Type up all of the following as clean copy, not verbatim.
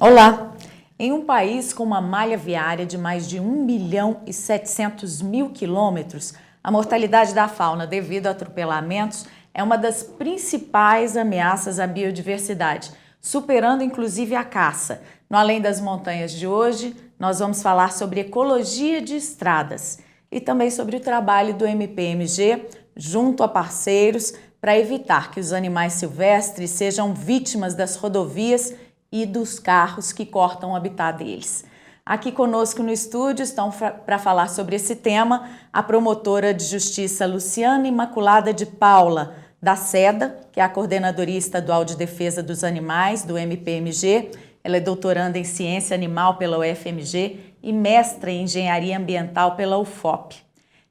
Olá! Em um país com uma malha viária de mais de 1.700.000 quilômetros, a mortalidade da fauna devido a atropelamentos é uma das principais ameaças à biodiversidade, superando inclusive a caça. No Além das Montanhas de hoje, nós vamos falar sobre ecologia de estradas e também sobre o trabalho do MPMG junto a parceiros para evitar que os animais silvestres sejam vítimas das rodovias e dos carros que cortam o habitat deles. Aqui conosco no estúdio estão para falar sobre esse tema a promotora de justiça Luciana Imaculada de Paula, da SEDA, que é a Coordenadoria Estadual de Defesa dos Animais, do MPMG. Ela é doutoranda em Ciência Animal pela UFMG e mestra em Engenharia Ambiental pela UFOP.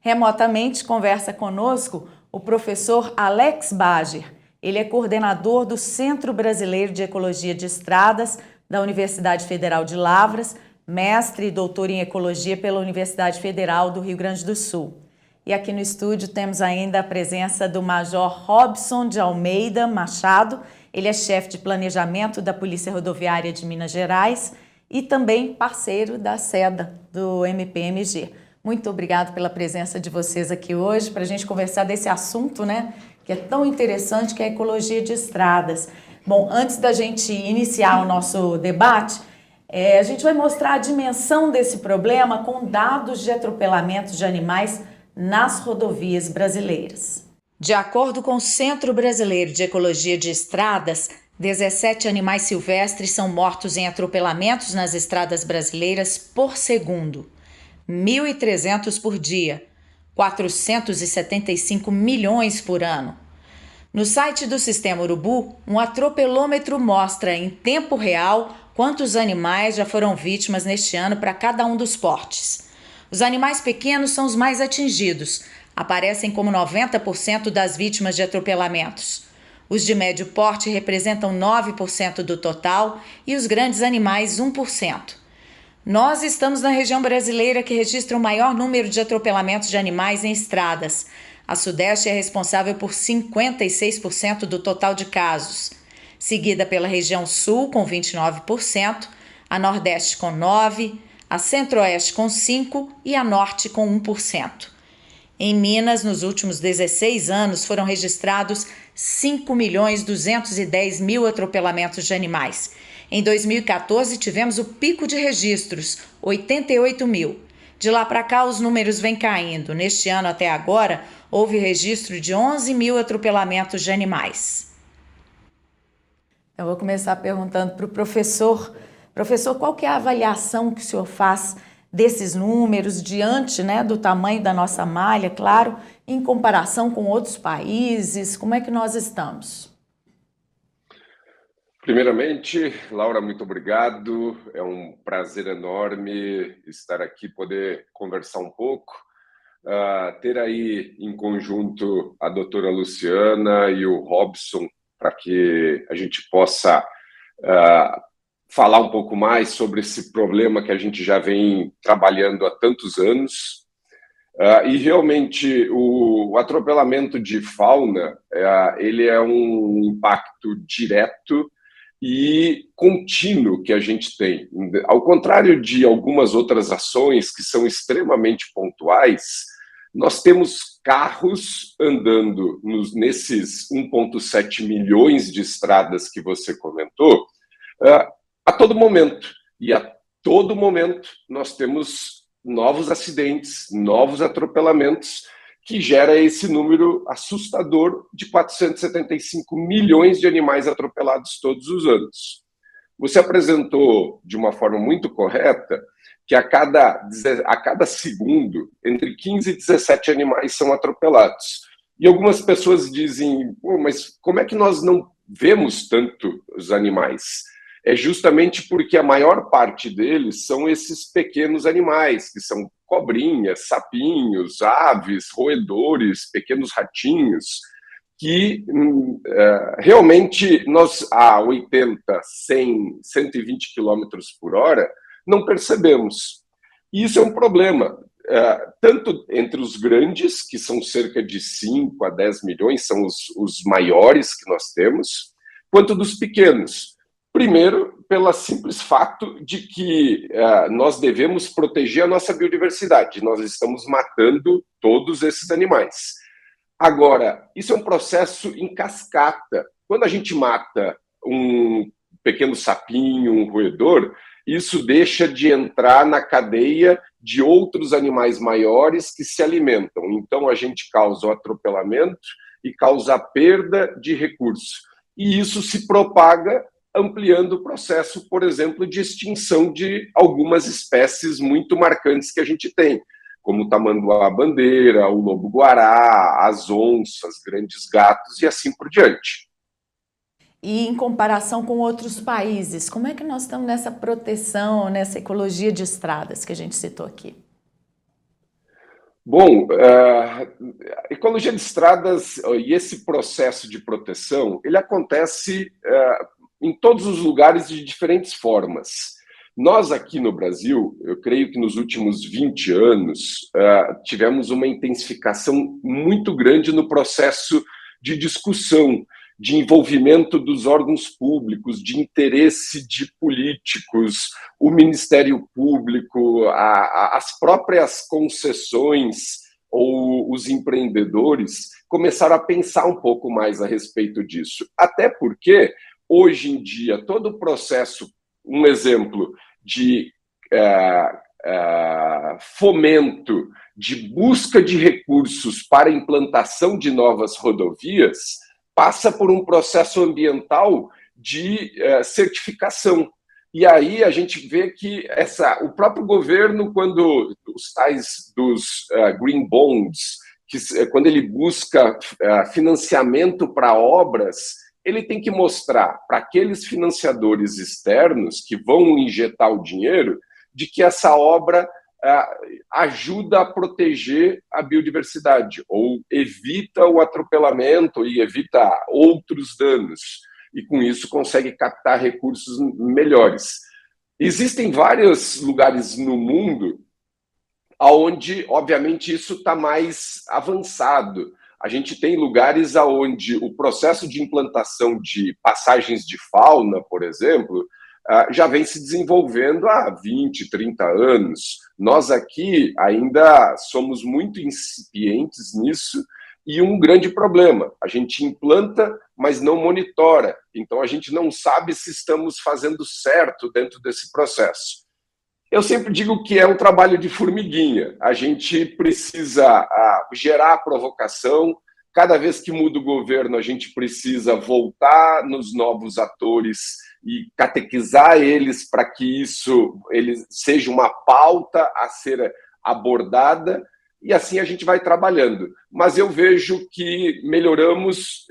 Remotamente conversa conosco o professor Alex Bager. Ele é coordenador do Centro Brasileiro de Ecologia de Estradas da Universidade Federal de Lavras, mestre e doutor em Ecologia pela Universidade Federal do Rio Grande do Sul. E aqui no estúdio temos ainda a presença do Major Robson de Almeida Machado. Ele é chefe de planejamento da Polícia Rodoviária de Minas Gerais e também parceiro da SEDA, do MPMG. Muito obrigado pela presença de vocês aqui hoje para a gente conversar desse assunto, né? Que é tão interessante, que é a ecologia de estradas. Bom, antes da gente iniciar o nosso debate, a gente vai mostrar a dimensão desse problema com dados de atropelamentos de animais nas rodovias brasileiras. De acordo com o Centro Brasileiro de Ecologia de Estradas, 17 animais silvestres são mortos em atropelamentos nas estradas brasileiras por segundo, 1.300 por dia, 475 milhões por ano. No site do Sistema Urubu, um atropelômetro mostra em tempo real quantos animais já foram vítimas neste ano para cada um dos portes. Os animais pequenos são os mais atingidos, aparecem como 90% das vítimas de atropelamentos. Os de médio porte representam 9% do total e os grandes animais 1%. Nós estamos na região brasileira que registra o maior número de atropelamentos de animais em estradas. A Sudeste é responsável por 56% do total de casos, seguida pela região Sul com 29%, a Nordeste com 9%, a Centro-Oeste com 5% e a Norte com 1%. Em Minas, nos últimos 16 anos, foram registrados 5.210.000 atropelamentos de animais. Em 2014, tivemos o pico de registros, 88 mil. De lá para cá, os números vêm caindo. Neste ano até agora, houve registro de 11 mil atropelamentos de animais. Eu vou começar perguntando para o professor. Professor, qual que é a avaliação que o senhor faz desses números diante, do tamanho da nossa malha, claro, em comparação com outros países? Como é que nós estamos? Primeiramente, Laura, muito obrigado. É um prazer enorme estar aqui, poder conversar um pouco. Ter aí em conjunto a doutora Luciana e o Robson para que a gente possa falar um pouco mais sobre esse problema que a gente já vem trabalhando há tantos anos. E realmente o atropelamento de fauna ele é um impacto direto e contínuo que a gente tem. Ao contrário de algumas outras ações que são extremamente pontuais, nós temos carros andando nesses 1,7 milhões de estradas que você comentou a todo momento. E a todo momento nós temos novos acidentes, novos atropelamentos, que gera esse número assustador de 475 milhões de animais atropelados todos os anos. Você apresentou de uma forma muito correta que a cada segundo, entre 15 e 17 animais são atropelados. E algumas pessoas dizem, mas como é que nós não vemos tanto os animais? É justamente porque a maior parte deles são esses pequenos animais, que são cobrinhas, sapinhos, aves, roedores, pequenos ratinhos, que realmente nós a 80, 100, 120 quilômetros por hora não percebemos. E isso é um problema, tanto entre os grandes, que são cerca de 5 a 10 milhões, são os maiores que nós temos, quanto dos pequenos. Primeiro, pelo simples fato de que nós devemos proteger a nossa biodiversidade. Nós estamos matando todos esses animais. Agora, isso é um processo em cascata. Quando a gente mata um pequeno sapinho, um roedor, isso deixa de entrar na cadeia de outros animais maiores que se alimentam. Então, a gente causa o atropelamento e causa a perda de recursos. E isso se propaga ampliando o processo, por exemplo, de extinção de algumas espécies muito marcantes que a gente tem, como o tamanduá-bandeira, o lobo-guará, as onças, grandes gatos e assim por diante. E em comparação com outros países, como é que nós estamos nessa proteção, nessa ecologia de estradas que a gente citou aqui? Bom, a ecologia de estradas e esse processo de proteção, ele acontece em todos os lugares de diferentes formas. Nós aqui no Brasil, eu creio que nos últimos 20 anos, tivemos uma intensificação muito grande no processo de discussão, de envolvimento dos órgãos públicos, de interesse de políticos, o Ministério Público, as próprias concessões ou os empreendedores começaram a pensar um pouco mais a respeito disso. Até porque, hoje em dia, todo o processo, um exemplo de fomento, de busca de recursos para a implantação de novas rodovias, passa por um processo ambiental de certificação. E aí a gente vê que o próprio governo, quando os tais dos green bonds, quando ele busca financiamento para obras, ele tem que mostrar para aqueles financiadores externos que vão injetar o dinheiro de que essa obra ajuda a proteger a biodiversidade, ou evita o atropelamento e evita outros danos, e com isso consegue captar recursos melhores. Existem vários lugares no mundo onde, obviamente, isso está mais avançado. A gente tem lugares onde o processo de implantação de passagens de fauna, por exemplo, já vem se desenvolvendo há 20, 30 anos. Nós aqui ainda somos muito incipientes nisso e um grande problema, a gente implanta, mas não monitora. Então, a gente não sabe se estamos fazendo certo dentro desse processo. Eu sempre digo que é um trabalho de formiguinha. A gente precisa gerar a provocação. Cada vez que muda o governo, a gente precisa voltar nos novos atores e catequizar eles para que isso seja uma pauta a ser abordada, e assim a gente vai trabalhando. Mas eu vejo que melhoramos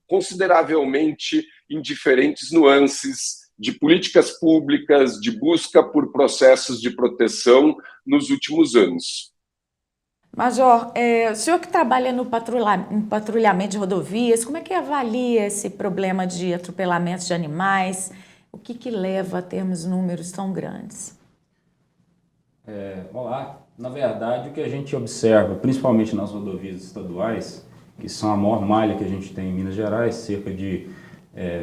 consideravelmente em diferentes nuances de políticas públicas, de busca por processos de proteção nos últimos anos. Major, o senhor que trabalha no patrulhamento de rodovias, como é que avalia esse problema de atropelamentos de animais? O que leva a termos números tão grandes? Olá, na verdade o que a gente observa, principalmente nas rodovias estaduais, que são a maior malha que a gente tem em Minas Gerais, cerca de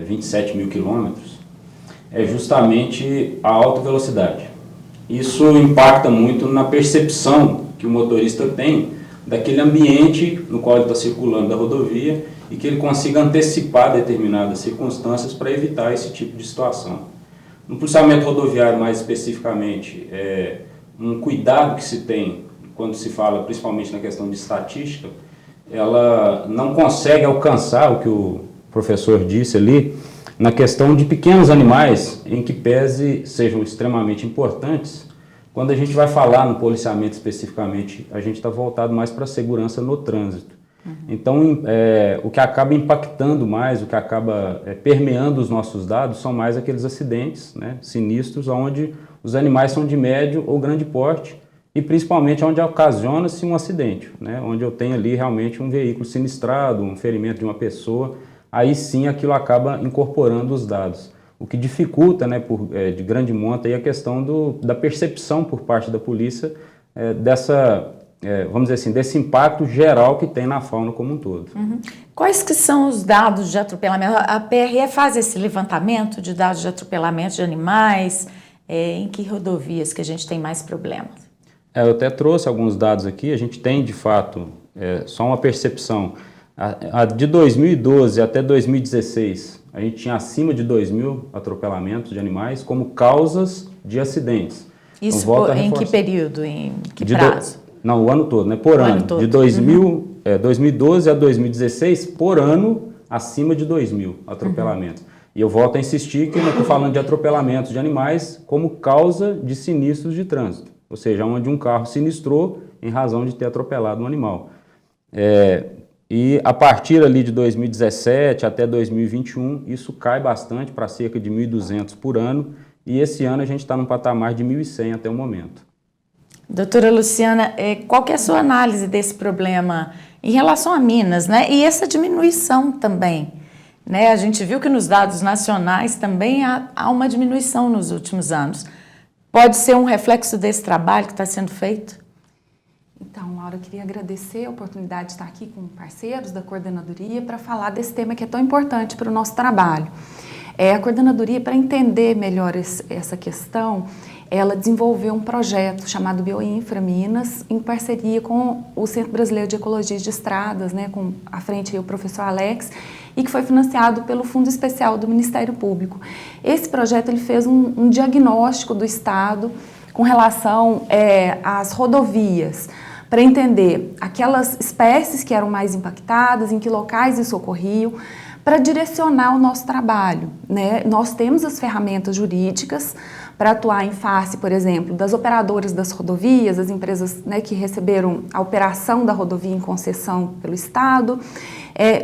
27 mil quilômetros, é justamente a alta velocidade. Isso impacta muito na percepção que o motorista tem daquele ambiente no qual ele está circulando da rodovia e que ele consiga antecipar determinadas circunstâncias para evitar esse tipo de situação. No policiamento rodoviário, mais especificamente, um cuidado que se tem quando se fala principalmente na questão de estatística, ela não consegue alcançar o que o professor disse ali, na questão de pequenos animais, em que pese sejam extremamente importantes. Quando a gente vai falar no policiamento especificamente, a gente está voltado mais para a segurança no trânsito. Então, o que acaba impactando mais, o que acaba permeando os nossos dados, são mais aqueles acidentes, né, sinistros, onde os animais são de médio ou grande porte, e principalmente onde ocasiona-se um acidente, né, onde eu tenho ali realmente um veículo sinistrado, um ferimento de uma pessoa, aí sim aquilo acaba incorporando os dados. O que dificulta, né, de grande monta, aí a questão da percepção por parte da polícia vamos dizer assim, desse impacto geral que tem na fauna como um todo. Quais que são os dados de atropelamento? A PRE faz esse levantamento de dados de atropelamento de animais? Em que rodovias que a gente tem mais problemas? Eu até trouxe alguns dados aqui, a gente tem de fato só uma percepção. De 2012 até 2016, a gente tinha acima de 2.000 atropelamentos de animais como causas de acidentes. Isso então, em que período, em que prazo? Não, o ano todo, né? Por ano. De 2012 a 2016, por ano, acima de 2.000 atropelamentos. E eu volto a insistir que eu não estou falando de atropelamentos de animais como causa de sinistros de trânsito. Ou seja, onde um carro sinistrou em razão de ter atropelado um animal. E a partir ali de 2017 até 2021, isso cai bastante para cerca de 1.200 por ano. E esse ano a gente está num patamar de 1.100 até o momento. Doutora Luciana, qual que é a sua análise desse problema em relação a Minas, né? E essa diminuição também, né? A gente viu que nos dados nacionais também há uma diminuição nos últimos anos. Pode ser um reflexo desse trabalho que está sendo feito? Então, Laura, eu queria agradecer a oportunidade de estar aqui com parceiros da coordenadoria para falar desse tema que é tão importante para o nosso trabalho. A coordenadoria, para entender melhor essa questão, ela desenvolveu um projeto chamado Bioinfra Minas, em parceria com o Centro Brasileiro de Ecologia de Estradas, né, com à frente aí o professor Alex, e que foi financiado pelo Fundo Especial do Ministério Público. Esse projeto ele fez um diagnóstico do Estado com relação às rodovias, para entender aquelas espécies que eram mais impactadas, em que locais isso ocorriam, para direcionar o nosso trabalho, né? Nós temos as ferramentas jurídicas para atuar em face, por exemplo, das operadoras das rodovias, as empresas, né, que receberam a operação da rodovia em concessão pelo Estado,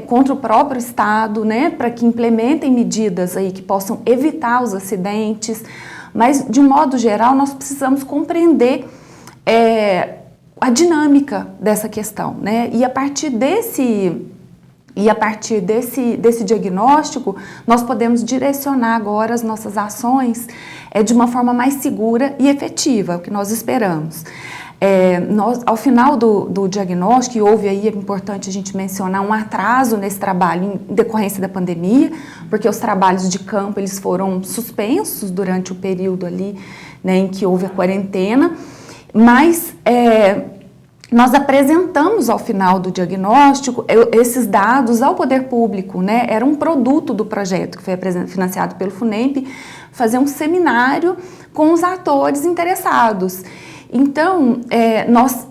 contra o próprio Estado, né, para que implementem medidas aí que possam evitar os acidentes, mas, de um modo geral, nós precisamos compreender a dinâmica dessa questão, né? E a partir desse diagnóstico, nós podemos direcionar agora as nossas ações de uma forma mais segura e efetiva, o que nós esperamos. Ao final do diagnóstico, e houve aí, é importante a gente mencionar, um atraso nesse trabalho em decorrência da pandemia, porque os trabalhos de campo eles foram suspensos durante o período ali, né, em que houve a quarentena, mas nós apresentamos ao final do diagnóstico esses dados ao poder público, né? Era um produto do projeto que foi financiado pelo FUNEMP, fazer um seminário com os atores interessados. Então, nós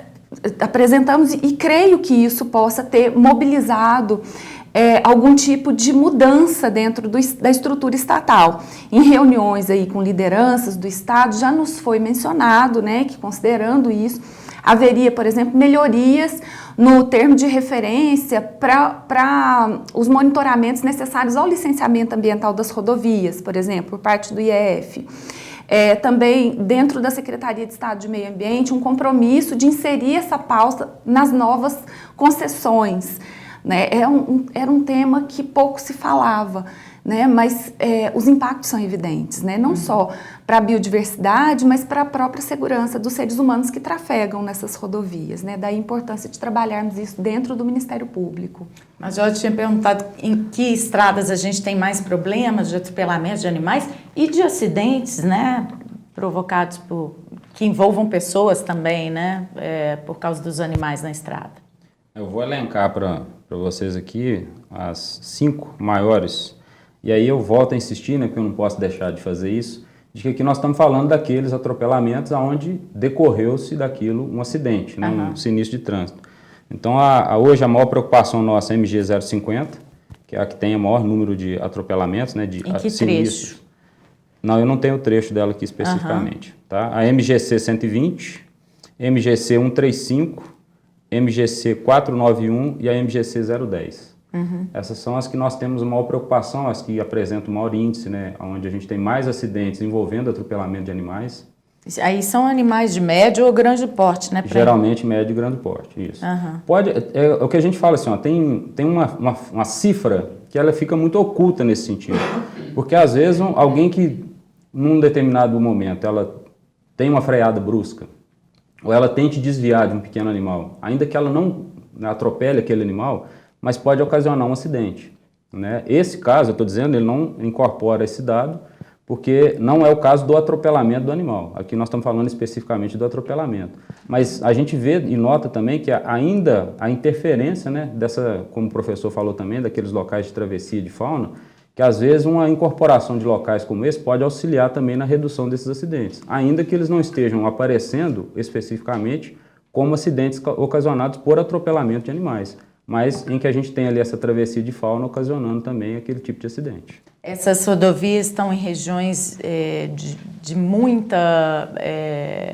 apresentamos e creio que isso possa ter mobilizado algum tipo de mudança dentro da estrutura estatal. Em reuniões aí com lideranças do Estado, já nos foi mencionado, né, que considerando isso, haveria, por exemplo, melhorias no termo de referência para os monitoramentos necessários ao licenciamento ambiental das rodovias, por exemplo, por parte do IEF. Também, dentro da Secretaria de Estado de Meio Ambiente, um compromisso de inserir essa pauta nas novas concessões, né? Era um tema que pouco se falava, né? Mas os impactos são evidentes, né? Não só para a biodiversidade, mas para a própria segurança dos seres humanos que trafegam nessas rodovias, né? Daí a importância de trabalharmos isso dentro do Ministério Público. Mas eu tinha perguntado em que estradas a gente tem mais problemas de atropelamento de animais e de acidentes, né? Provocados que envolvam pessoas também, né? Por causa dos animais na estrada. Eu vou elencar para vocês aqui as 5 maiores. E aí eu volto a insistir, né, porque eu não posso deixar de fazer isso, de que aqui nós estamos falando daqueles atropelamentos onde decorreu-se daquilo um acidente, né, um sinistro de trânsito. Então, hoje a maior preocupação nossa é a MG 050, que é a que tem o maior número de atropelamentos, né, de sinistros. Trecho? Não, eu não tenho o trecho dela aqui especificamente. Tá? A MGC 120, MGC 135, MGC 491 e a MGC 010. Essas são as que nós temos maior preocupação, as que apresentam maior índice, né, onde a gente tem mais acidentes envolvendo atropelamento de animais. Aí são animais de médio ou grande porte, né? Geralmente médio e grande porte, isso. É o que a gente fala assim, ó, tem uma cifra que ela fica muito oculta nesse sentido. Porque às vezes alguém que num determinado momento ela tem uma freada brusca, ou ela tente desviar de um pequeno animal, ainda que ela não atropele aquele animal, mas pode ocasionar um acidente, né? Esse caso, eu estou dizendo, ele não incorpora esse dado, porque não é o caso do atropelamento do animal. Aqui nós estamos falando especificamente do atropelamento. Mas a gente vê e nota também que ainda a interferência, né, dessa, como o professor falou também, daqueles locais de travessia de fauna, que às vezes uma incorporação de locais como esse pode auxiliar também na redução desses acidentes, ainda que eles não estejam aparecendo especificamente como acidentes ocasionados por atropelamento de animais, mas em que a gente tem ali essa travessia de fauna ocasionando também aquele tipo de acidente. Essas rodovias estão em regiões de muita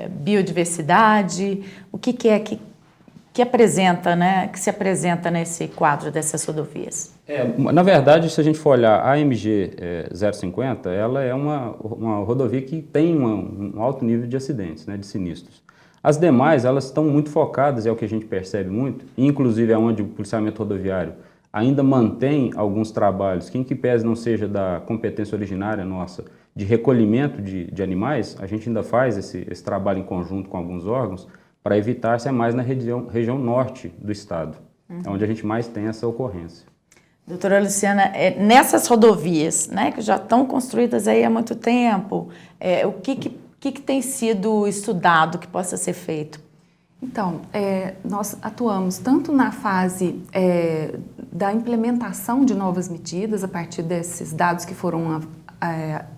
biodiversidade. O que é que apresenta, né, que se apresenta nesse quadro dessas rodovias? Na verdade, se a gente for olhar a AMG 050, ela é uma rodovia que tem um alto nível de acidentes, né, de sinistros. As demais, elas estão muito focadas, é o que a gente percebe muito, inclusive é onde o policiamento rodoviário ainda mantém alguns trabalhos, que em que pese não seja da competência originária nossa, de recolhimento de animais, a gente ainda faz esse trabalho em conjunto com alguns órgãos para evitar ser mais na região norte do estado, onde a gente mais tem essa ocorrência. Doutora Luciana, nessas rodovias, né, que já estão construídas aí há muito tempo, o que tem sido estudado que possa ser feito? Então, nós atuamos tanto na fase da implementação de novas medidas, a partir desses dados que foram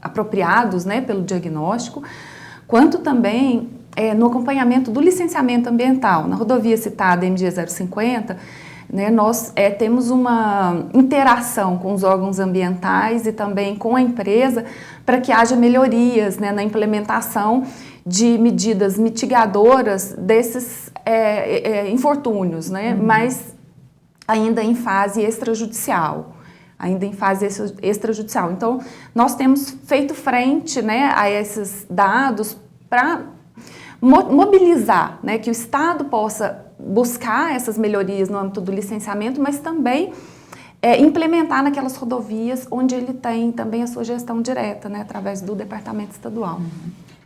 apropriados, né, pelo diagnóstico, quanto também no acompanhamento do licenciamento ambiental. Na rodovia citada, MG 050, né, nós temos uma interação com os órgãos ambientais e também com a empresa para que haja melhorias, né, na implementação de medidas mitigadoras desses infortúnios, né, mas ainda em fase extrajudicial. Então, nós temos feito frente, né, a esses dados para mobilizar, né, que o Estado possa buscar essas melhorias no âmbito do licenciamento, mas também implementar naquelas rodovias onde ele tem também a sua gestão direta, né, através do Departamento Estadual.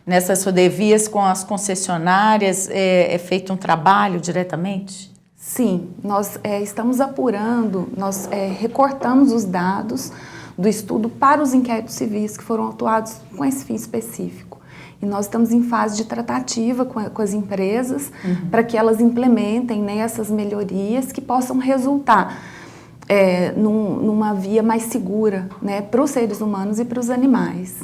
Nessas rodovias com as concessionárias é feito um trabalho diretamente? Sim, nós estamos apurando, nós recortamos os dados do estudo para os inquéritos civis que foram atuados com esse fim específico. E nós estamos em fase de tratativa com as empresas para que elas implementem, né, essas melhorias que possam resultar numa via mais segura, né, para os seres humanos e para os animais.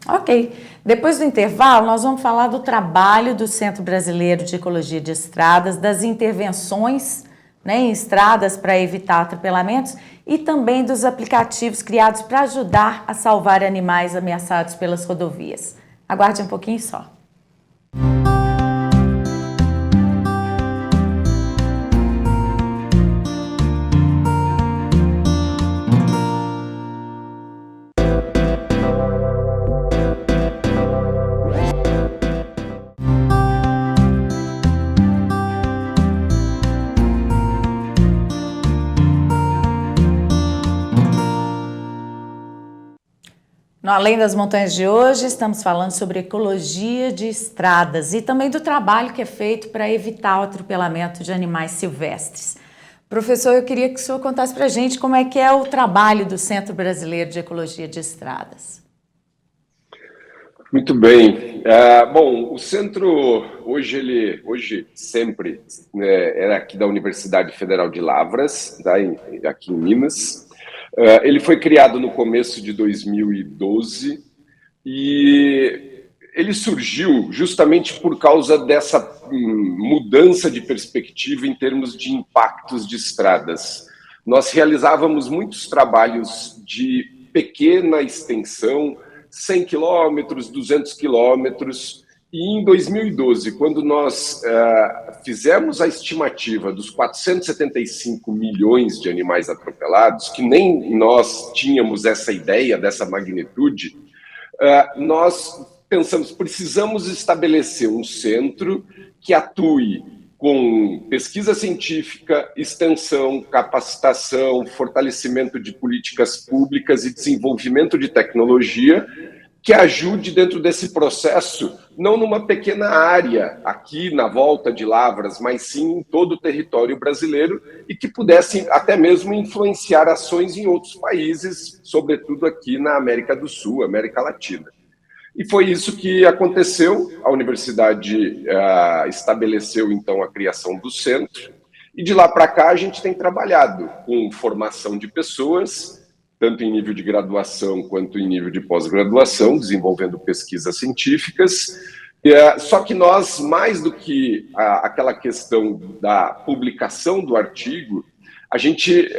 Ok. Depois do intervalo, nós vamos falar do trabalho do Centro Brasileiro de Ecologia de Estradas, das intervenções, né, em estradas para evitar atropelamentos e também dos aplicativos criados para ajudar a salvar animais ameaçados pelas rodovias. Aguarde um pouquinho só. No Além das Montanhas de hoje, estamos falando sobre ecologia de estradas e também do trabalho que é feito para evitar o atropelamento de animais silvestres. Professor, eu queria que o senhor contasse para a gente como é que é o trabalho do Centro Brasileiro de Ecologia de Estradas. Muito bem. Bom, o centro hoje sempre, né, era aqui da Universidade Federal de Lavras, tá, aqui em Minas. Ele foi criado no começo de 2012 e ele surgiu justamente por causa dessa mudança de perspectiva em termos de impactos de estradas. Nós realizávamos muitos trabalhos de pequena extensão, 100 quilômetros, 200 quilômetros, e em 2012, quando nós fizemos a estimativa dos 475 milhões de animais atropelados, que nem nós tínhamos essa ideia dessa magnitude, nós pensamos, precisamos estabelecer um centro que atue com pesquisa científica, extensão, capacitação, fortalecimento de políticas públicas e desenvolvimento de tecnologia que ajude dentro desse processo, não numa pequena área aqui na volta de Lavras, mas sim em todo o território brasileiro e que pudessem até mesmo influenciar ações em outros países, sobretudo aqui na América do Sul, América Latina. E foi isso que aconteceu. A universidade estabeleceu, então, a criação do centro. E de lá para cá a gente tem trabalhado com formação de pessoas, tanto em nível de graduação quanto em nível de pós-graduação, desenvolvendo pesquisas científicas. Só que nós, mais do que aquela questão da publicação do artigo, a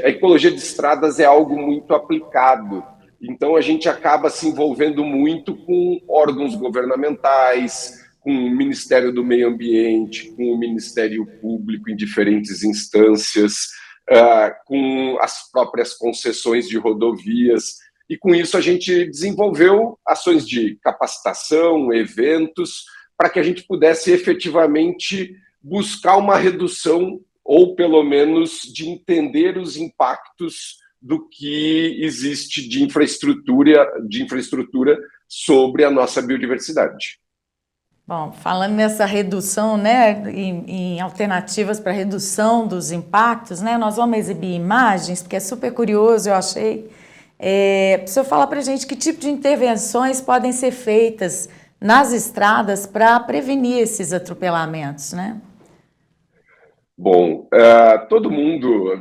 ecologia de estradas é algo muito aplicado. Então, a gente acaba se envolvendo muito com órgãos governamentais, com o Ministério do Meio Ambiente, com o Ministério Público em diferentes instâncias, com as próprias concessões de rodovias. E, com isso, a gente desenvolveu ações de capacitação, eventos, para que a gente pudesse efetivamente buscar uma redução, ou pelo menos de entender os impactos do que existe de infraestrutura sobre a nossa biodiversidade. Bom, falando nessa redução, né, em alternativas para redução dos impactos, né, nós vamos exibir imagens, porque é super curioso, eu achei. O senhor fala para a gente que tipo de intervenções podem ser feitas nas estradas para prevenir esses atropelamentos, né? Bom, todo mundo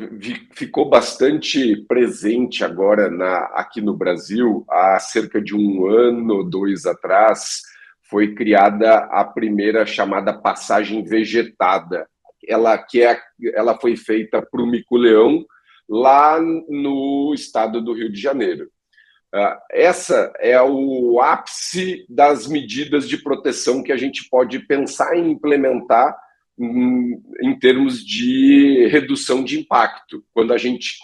ficou bastante presente agora aqui no Brasil. Há cerca de 1 ano, 2 atrás, foi criada a primeira chamada passagem vegetada. Ela foi feita para o Mico-Leão, lá no estado do Rio de Janeiro. Essa é o ápice das medidas de proteção que a gente pode pensar em implementar em termos de redução de impacto. Quando a gente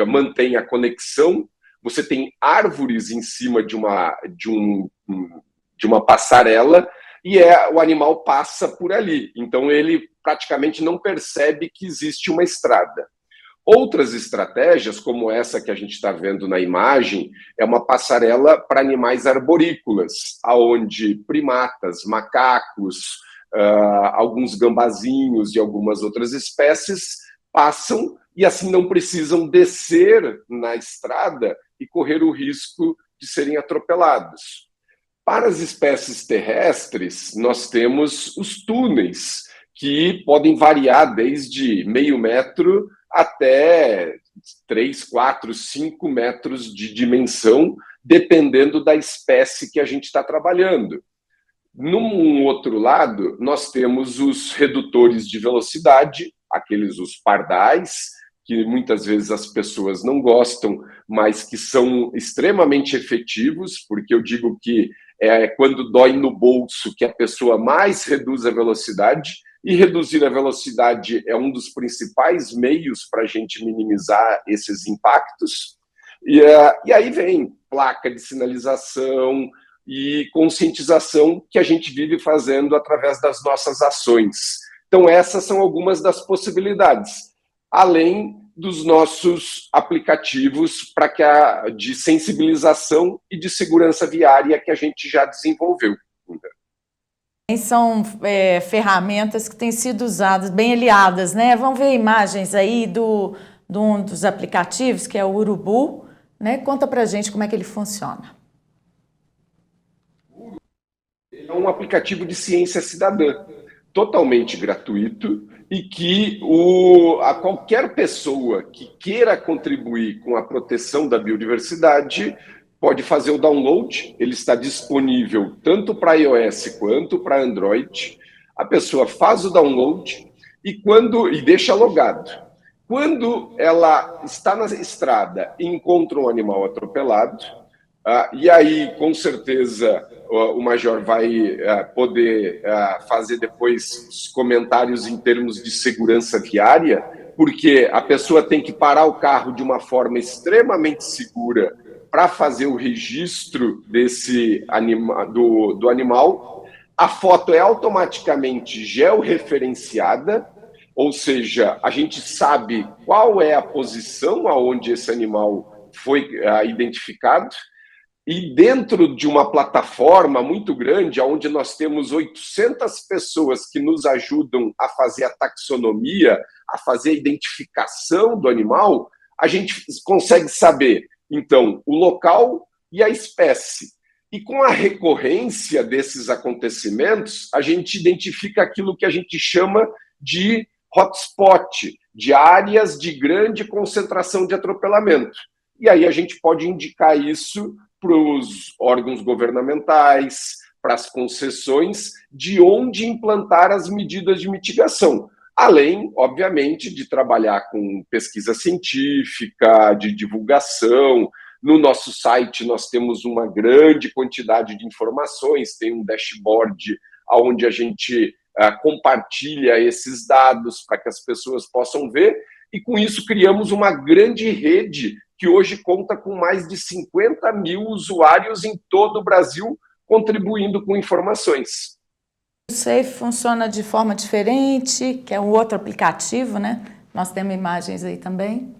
mantém a conexão, você tem árvores em cima de uma passarela e o animal passa por ali. Então, ele praticamente não percebe que existe uma estrada. Outras estratégias, como essa que a gente está vendo na imagem, é uma passarela para animais arborícolas, onde primatas, macacos, alguns gambazinhos e algumas outras espécies passam e assim não precisam descer na estrada e correr o risco de serem atropelados. Para as espécies terrestres, nós temos os túneis, que podem variar desde meio metro até 3, 4, 5 metros de dimensão, dependendo da espécie que a gente está trabalhando. Num outro lado, nós temos os redutores de velocidade, os pardais, que muitas vezes as pessoas não gostam, mas que são extremamente efetivos, porque eu digo que é quando dói no bolso que a pessoa mais reduz a velocidade, e reduzir a velocidade é um dos principais meios para a gente minimizar esses impactos. E aí vem placa de sinalização e conscientização que a gente vive fazendo através das nossas ações. Então, essas são algumas das possibilidades, além dos nossos aplicativos de sensibilização e de segurança viária que a gente já desenvolveu. São ferramentas que têm sido usadas, bem aliadas, né? Vamos ver imagens aí de um dos aplicativos, que é o Urubu, né? Conta pra gente como é que ele funciona. É um aplicativo de ciência cidadã, totalmente gratuito, e que qualquer pessoa que queira contribuir com a proteção da biodiversidade pode fazer o download. Ele está disponível tanto para iOS quanto para Android. A pessoa faz o download e deixa logado. Quando ela está na estrada e encontra um animal atropelado, e aí, com certeza, o Major vai poder fazer depois os comentários em termos de segurança viária, porque a pessoa tem que parar o carro de uma forma extremamente segura para fazer o registro do animal. A foto é automaticamente georreferenciada, ou seja, a gente sabe qual é a posição aonde esse animal foi identificado, E dentro de uma plataforma muito grande, onde nós temos 800 pessoas que nos ajudam a fazer a taxonomia, a fazer a identificação do animal, a gente consegue saber, então, o local e a espécie. E com a recorrência desses acontecimentos, a gente identifica aquilo que a gente chama de hotspot, de áreas de grande concentração de atropelamento. E aí a gente pode indicar isso para os órgãos governamentais, para as concessões, de onde implantar as medidas de mitigação. Além, obviamente, de trabalhar com pesquisa científica, de divulgação. No nosso site nós temos uma grande quantidade de informações, tem um dashboard onde a gente compartilha esses dados para que as pessoas possam ver, e com isso criamos uma grande rede que hoje conta com mais de 50 mil usuários em todo o Brasil, contribuindo com informações. O Safe funciona de forma diferente, que é um outro aplicativo, né? Nós temos imagens aí também.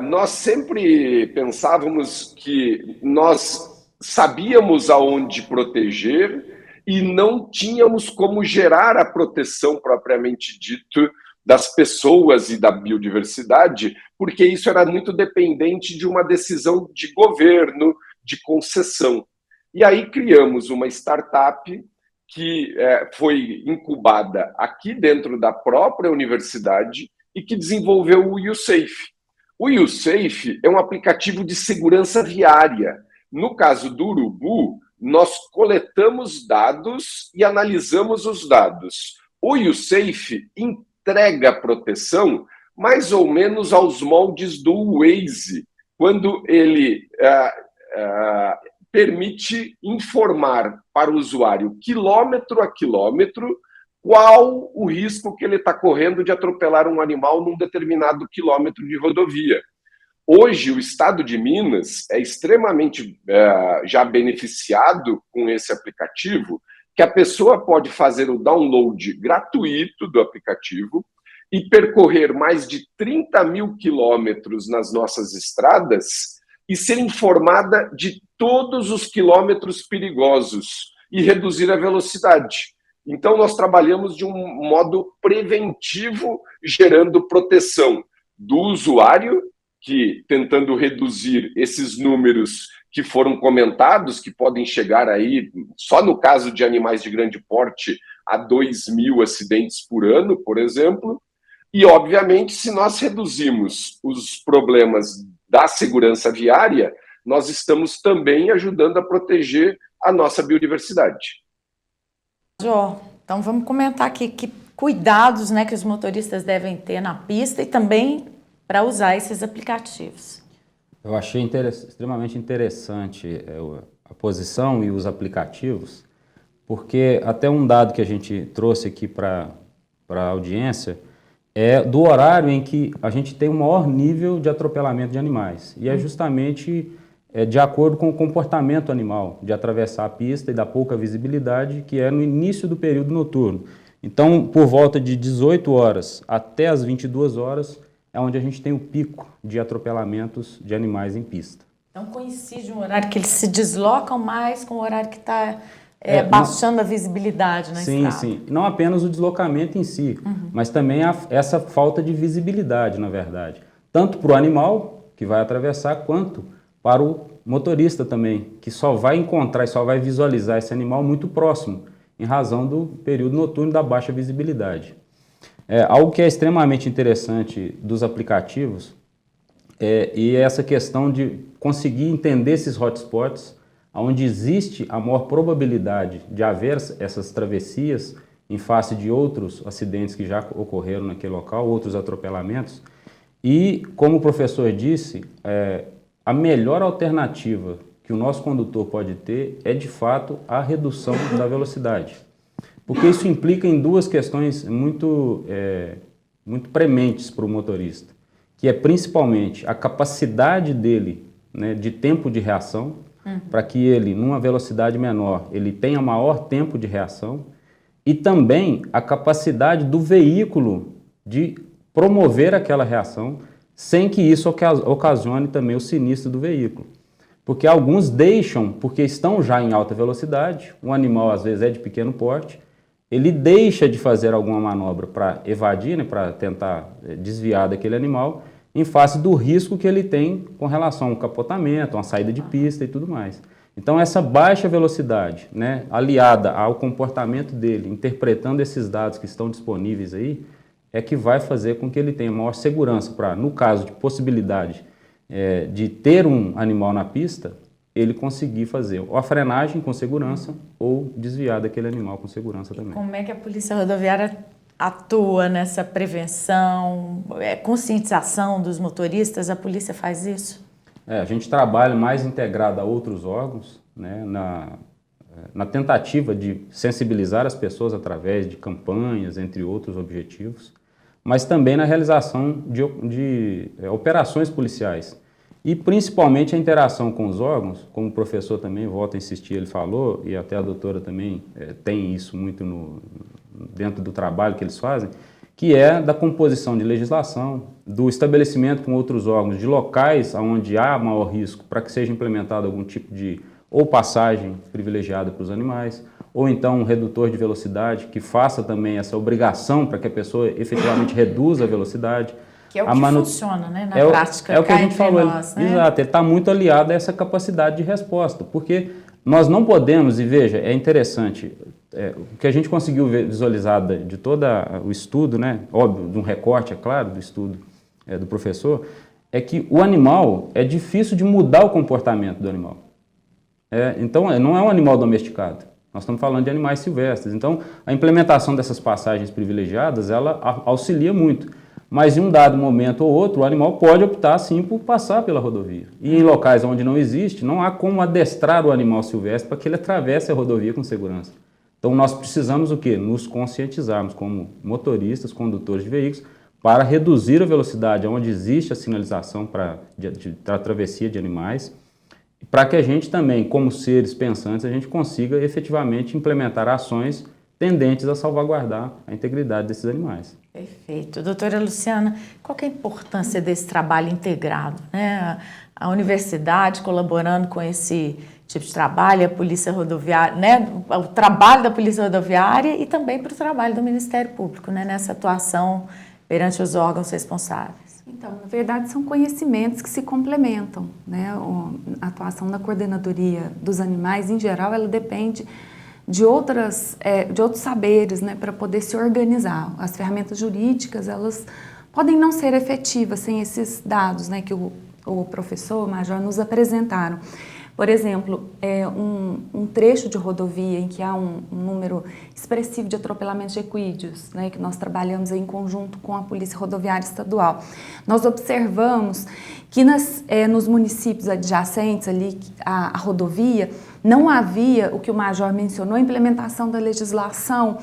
Nós sempre pensávamos que nós sabíamos aonde proteger e não tínhamos como gerar a proteção propriamente dito das pessoas e da biodiversidade, porque isso era muito dependente de uma decisão de governo, de concessão. E aí criamos uma startup que foi incubada aqui dentro da própria universidade e que desenvolveu o YouSafe. O YouSafe é um aplicativo de segurança viária. No caso do urubu, nós coletamos dados e analisamos os dados. O YouSafe entrega proteção mais ou menos aos moldes do Waze, quando ele permite informar para o usuário, quilômetro a quilômetro, qual o risco que ele está correndo de atropelar um animal num determinado quilômetro de rodovia. Hoje, o estado de Minas é extremamente já beneficiado com esse aplicativo, que a pessoa pode fazer o download gratuito do aplicativo e percorrer mais de 30 mil quilômetros nas nossas estradas e ser informada de todos os quilômetros perigosos e reduzir a velocidade. Então, nós trabalhamos de um modo preventivo, gerando proteção do usuário, que tentando reduzir esses números que foram comentados, que podem chegar aí, só no caso de animais de grande porte, a 2.000 acidentes por ano, por exemplo. E, obviamente, se nós reduzimos os problemas da segurança viária, nós estamos também ajudando a proteger a nossa biodiversidade. Então vamos comentar aqui que cuidados, né, que os motoristas devem ter na pista e também para usar esses aplicativos. Eu achei extremamente interessante a posição e os aplicativos, porque até um dado que a gente trouxe aqui para a audiência é do horário em que a gente tem o maior nível de atropelamento de animais. E é justamente de acordo com o comportamento animal, de atravessar a pista e da pouca visibilidade, que é no início do período noturno. Então, por volta de 18 horas até as 22 horas, é onde a gente tem o pico de atropelamentos de animais em pista. Então, coincide um horário que eles se deslocam mais com o horário que está baixando a visibilidade na estrada. Sim. Não apenas o deslocamento em si, mas também essa falta de visibilidade, na verdade. Tanto para o animal, que vai atravessar, quanto para o motorista também, que só vai encontrar e só vai visualizar esse animal muito próximo, em razão do período noturno e da baixa visibilidade. Algo que é extremamente interessante dos aplicativos e essa questão de conseguir entender esses hotspots, onde existe a maior probabilidade de haver essas travessias em face de outros acidentes que já ocorreram naquele local, outros atropelamentos. E, como o professor disse, a melhor alternativa que o nosso condutor pode ter é, de fato, a redução da velocidade. Porque isso implica em duas questões muito prementes para o motorista, que é principalmente a capacidade dele, né, de tempo de reação, para que ele, numa velocidade menor, ele tenha maior tempo de reação, e também a capacidade do veículo de promover aquela reação sem que isso ocasione também o sinistro do veículo. Porque alguns deixam, porque estão já em alta velocidade, o animal às vezes é de pequeno porte, ele deixa de fazer alguma manobra para evadir, né, para tentar desviar daquele animal, em face do risco que ele tem com relação a um capotamento, uma saída de pista e tudo mais. Então essa baixa velocidade, né, aliada ao comportamento dele, interpretando esses dados que estão disponíveis aí, é que vai fazer com que ele tenha maior segurança para, no caso de possibilidade de ter um animal na pista, ele conseguir fazer ou a frenagem com segurança ou desviar daquele animal com segurança também. Como é que a Polícia Rodoviária atua nessa prevenção, conscientização dos motoristas? A polícia faz isso? A gente trabalha mais integrado a outros órgãos, né, na tentativa de sensibilizar as pessoas através de campanhas, entre outros objetivos, mas também na realização de operações policiais. E principalmente a interação com os órgãos, como o professor também volta a insistir, ele falou, e até a doutora também tem isso muito dentro do trabalho que eles fazem, que é da composição de legislação, do estabelecimento com outros órgãos de locais onde há maior risco para que seja implementado algum tipo de ou passagem privilegiada para os animais, ou então um redutor de velocidade que faça também essa obrigação para que a pessoa efetivamente reduza a velocidade. Que é o que funciona, né, na prática. É o que a gente falou. Nós, né? Exato, ele está muito aliado a essa capacidade de resposta, porque nós não podemos, e veja, é interessante, o que a gente conseguiu visualizar de todo o estudo, né, óbvio, de um recorte, é claro, do estudo do professor, é que o animal, é difícil de mudar o comportamento do animal. Então, não é um animal domesticado. Nós estamos falando de animais silvestres. Então, a implementação dessas passagens privilegiadas, ela auxilia muito. Mas em um dado momento ou outro, o animal pode optar, sim, por passar pela rodovia. E em locais onde não existe, não há como adestrar o animal silvestre para que ele atravesse a rodovia com segurança. Então, nós precisamos o quê? Nos conscientizarmos como motoristas, condutores de veículos, para reduzir a velocidade onde existe a sinalização para a travessia de animais, para que a gente também, como seres pensantes, a gente consiga efetivamente implementar ações tendentes a salvaguardar a integridade desses animais. Perfeito. Doutora Luciana, qual que é a importância desse trabalho integrado, né? A universidade colaborando com esse tipo de trabalho, a Polícia Rodoviária, né? O trabalho da Polícia Rodoviária e também para o trabalho do Ministério Público, né? Nessa atuação perante os órgãos responsáveis. Então, na verdade, são conhecimentos que se complementam, né? A atuação da coordenadoria dos animais, em geral, ela depende de outros saberes, né, para poder se organizar. As ferramentas jurídicas, elas podem não ser efetivas sem esses dados, né, que o professor, o major, nos apresentaram. Por exemplo, um trecho de rodovia em que há um número expressivo de atropelamentos de equídeos, né, que nós trabalhamos em conjunto com a Polícia Rodoviária Estadual. Nós observamos que nos municípios adjacentes ali à rodovia não havia, o que o major mencionou, a implementação da legislação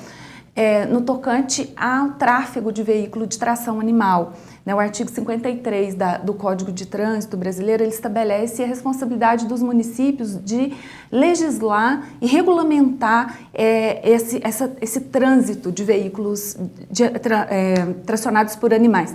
no tocante ao tráfego de veículo de tração animal. O artigo 53 do Código de Trânsito brasileiro, ele estabelece a responsabilidade dos municípios de legislar e regulamentar esse trânsito de veículos tracionados por animais.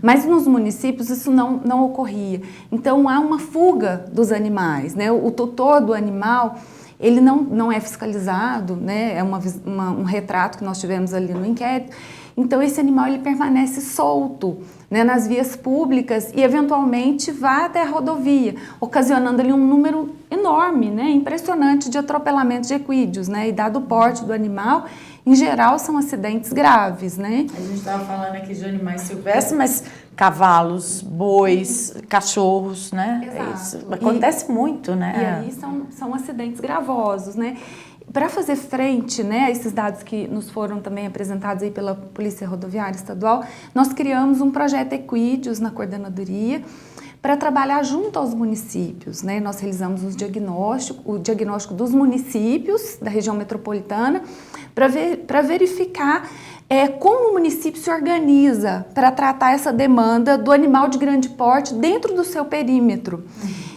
Mas nos municípios isso não ocorria. Então há uma fuga dos animais, né? O tutor do animal, ele não é fiscalizado, né? É um retrato que nós tivemos ali no inquérito. Então esse animal ele permanece solto, né, nas vias públicas e eventualmente vai até a rodovia, ocasionando ali um número enorme, né, impressionante de atropelamentos de equídeos, né? E dado o porte do animal, em geral são acidentes graves, né? A gente estava falando aqui de animais silvestres, mas cavalos, bois, cachorros, né? Exato. Isso acontece muito, né? E aí são acidentes gravosos, né? Para fazer frente, né, a esses dados que nos foram também apresentados aí pela Polícia Rodoviária Estadual, nós criamos um projeto Equídeos na coordenadoria para trabalhar junto aos municípios, né? Nós realizamos o diagnóstico dos municípios da região metropolitana para verificar como o município se organiza para tratar essa demanda do animal de grande porte dentro do seu perímetro.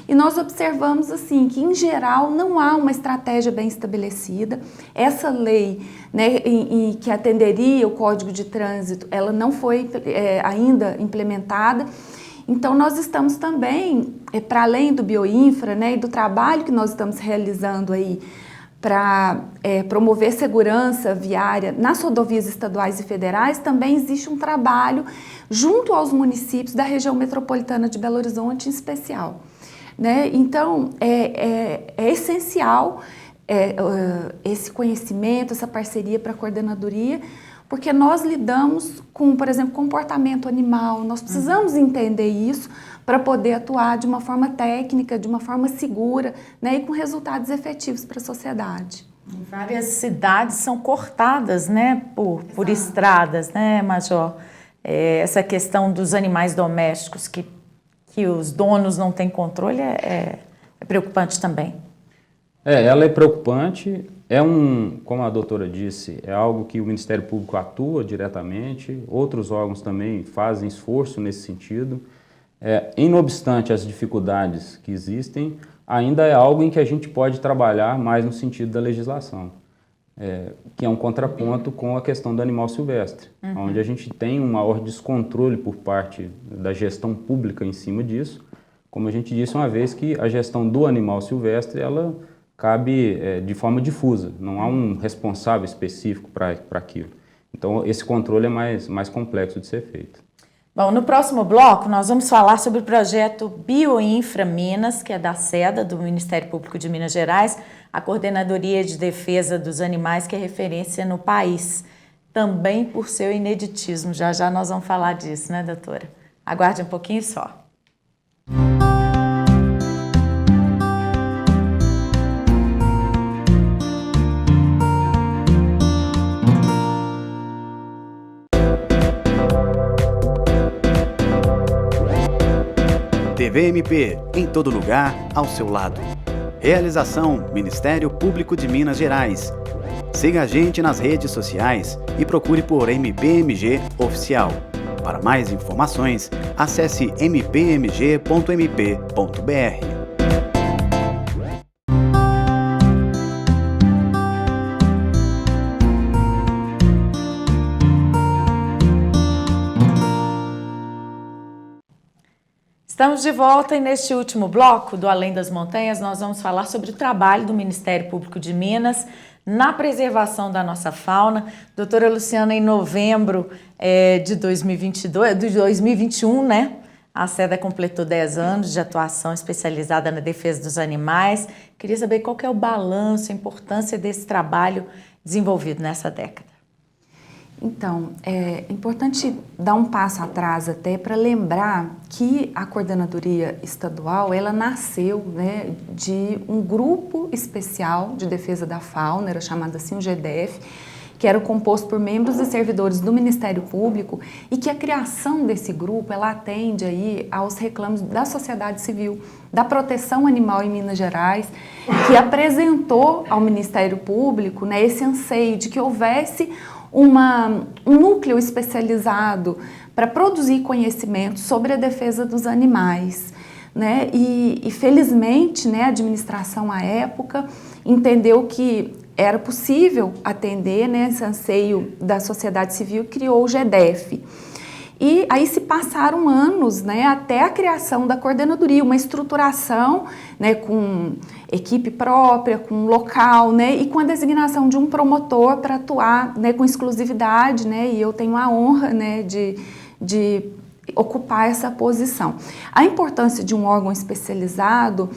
E nós observamos assim que, em geral, não há uma estratégia bem estabelecida. Essa lei, né, que atenderia o Código de Trânsito, ela não foi ainda implementada. Então, nós estamos também, para além do Bioinfra, né, e do trabalho que nós estamos realizando aí para promover segurança viária nas rodovias estaduais e federais, também existe um trabalho junto aos municípios da região metropolitana de Belo Horizonte em especial, né? Então, é essencial esse conhecimento, essa parceria para a coordenadoria, porque nós lidamos com, por exemplo, comportamento animal, nós precisamos entender isso para poder atuar de uma forma técnica, de uma forma segura, né, e com resultados efetivos para a sociedade. Várias cidades são cortadas, né, por estradas, né, Major? Essa questão dos animais domésticos que os donos não têm controle é preocupante também. Ela é preocupante, como a doutora disse, é algo que o Ministério Público atua diretamente, outros órgãos também fazem esforço nesse sentido. Não obstante as dificuldades que existem, ainda é algo em que a gente pode trabalhar mais no sentido da legislação, que é um contraponto com a questão do animal silvestre, onde a gente tem um maior descontrole por parte da gestão pública em cima disso. Como a gente disse uma vez, que a gestão do animal silvestre, ela cabe de forma difusa, não há um responsável específico para aquilo. Então, esse controle é mais complexo de ser feito. Bom, no próximo bloco nós vamos falar sobre o projeto Bioinfra Minas, que é da SEDA, do Ministério Público de Minas Gerais, a Coordenadoria de Defesa dos Animais, que é referência no país, também por seu ineditismo. Já já nós vamos falar disso, né, doutora? Aguarde um pouquinho só. TV MP, em todo lugar, ao seu lado. Realização Ministério Público de Minas Gerais. Siga a gente nas redes sociais e procure por MPMG Oficial. Para mais informações, acesse mpmg.mp.br. Estamos de volta e neste último bloco do Além das Montanhas nós vamos falar sobre o trabalho do Ministério Público de Minas na preservação da nossa fauna. Doutora Luciana, em novembro de 2021, né? A SEDA completou 10 anos de atuação especializada na defesa dos animais. Queria saber qual que é o balanço, a importância desse trabalho desenvolvido nessa década. Então, é importante dar um passo atrás até para lembrar que a coordenadoria estadual, ela nasceu, né, de um grupo especial de defesa da fauna, era chamado assim o GDF, que era composto por membros e servidores do Ministério Público e que a criação desse grupo, ela atende aí aos reclamos da sociedade civil, da proteção animal em Minas Gerais, que apresentou ao Ministério Público, né, esse anseio de que houvesse um núcleo especializado para produzir conhecimento sobre a defesa dos animais, né? E felizmente, né, a administração à época entendeu que era possível atender, né, esse anseio da sociedade civil e criou o GDF. E aí se passaram anos, né, até a criação da coordenadoria, uma estruturação, né, com equipe própria, com local, né, e com a designação de um promotor para atuar, né, com exclusividade, né, e eu tenho a honra, né, de ocupar essa posição. A importância de um órgão especializado,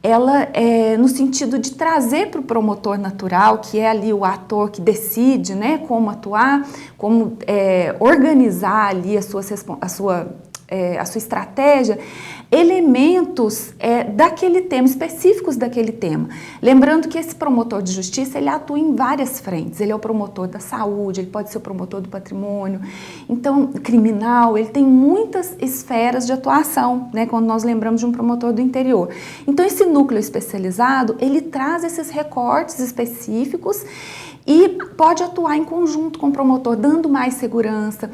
ela é no sentido de trazer para o promotor natural, que é ali o ator que decide, né, como atuar, como organizar ali a sua estratégia, elementos daquele tema, específicos daquele tema. Lembrando que esse promotor de justiça, ele atua em várias frentes. Ele é o promotor da saúde, ele pode ser o promotor do patrimônio, então, criminal, ele tem muitas esferas de atuação, né, quando nós lembramos de um promotor do interior. Então, esse núcleo especializado, ele traz esses recortes específicos e pode atuar em conjunto com o promotor, dando mais segurança,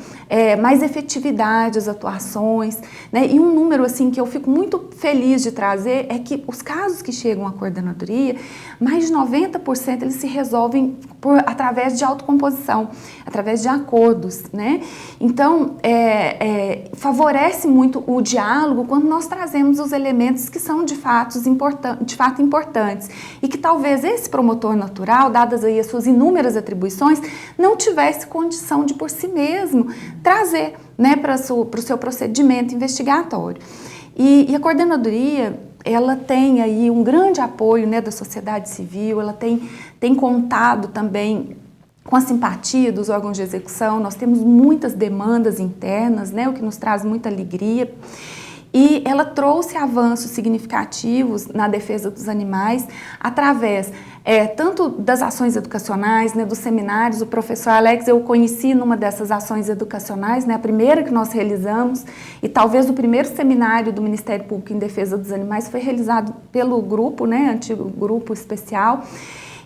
mais efetividade às atuações, né? E um número assim que eu fico muito feliz de trazer é que os casos que chegam à coordenadoria, mais de 90% eles se resolvem através de autocomposição, através de acordos, né? Então, favorece muito o diálogo quando nós trazemos os elementos que são de fato importantes e que talvez esse promotor natural, dadas aí as suas inúmeras atribuições, não tivesse condição de por si mesmo trazer, né, para o seu procedimento investigatório. E a coordenadoria, ela tem aí um grande apoio, né, da sociedade civil, ela tem contado também com a simpatia dos órgãos de execução. Nós temos muitas demandas internas, né, o que nos traz muita alegria. E ela trouxe avanços significativos na defesa dos animais através tanto das ações educacionais, né, dos seminários. O professor Alex eu conheci numa dessas ações educacionais, né, a primeira que nós realizamos, e talvez o primeiro seminário do Ministério Público em Defesa dos Animais foi realizado pelo grupo, né, antigo grupo especial,